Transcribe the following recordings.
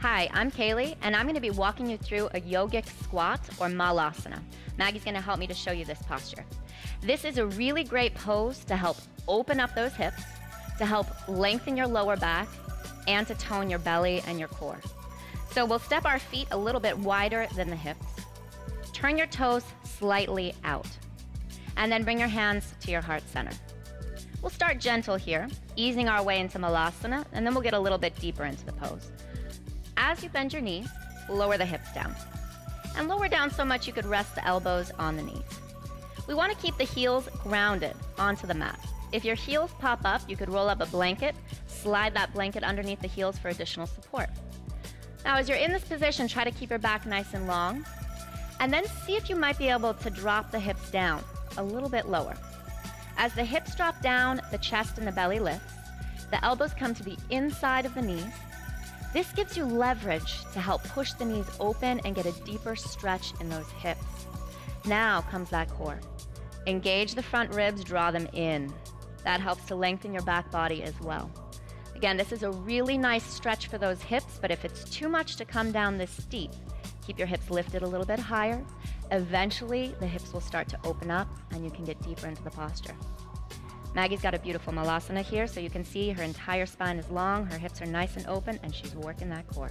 Hi, I'm Kaylee, and I'm going to be walking you through a yogic squat or malasana. Maggie's going to help me to show you this posture. This is a really great pose to help open up those hips, to help lengthen your lower back, and to tone your belly and your core. So we'll step our feet a little bit wider than the hips. Turn your toes slightly out, and then bring your hands to your heart center. We'll start gentle here, easing our way into malasana, and then we'll get a little bit deeper into the pose. As you bend your knees, lower the hips down. And lower down so much you could rest the elbows on the knees. We want to keep the heels grounded onto the mat. If your heels pop up, you could roll up a blanket, slide that blanket underneath the heels for additional support. Now, as you're in this position, try to keep your back nice and long, and then see if you might be able to drop the hips down a little bit lower. As the hips drop down, the chest and the belly lifts. The elbows come to the inside of the knees. This gives you leverage to help push the knees open and get a deeper stretch in those hips. Now comes that core. Engage the front ribs, draw them in. That helps to lengthen your back body as well. Again, this is a really nice stretch for those hips, but if it's too much to come down this steep, keep your hips lifted a little bit higher. Eventually, the hips will start to open up and you can get deeper into the posture. Maggie's got a beautiful malasana here, so you can see her entire spine is long, her hips are nice and open, and she's working that core.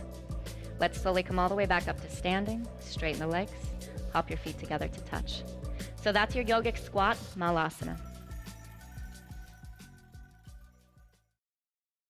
Let's slowly come all the way back up to standing, straighten the legs, hop your feet together to touch. So that's your yogic squat, malasana.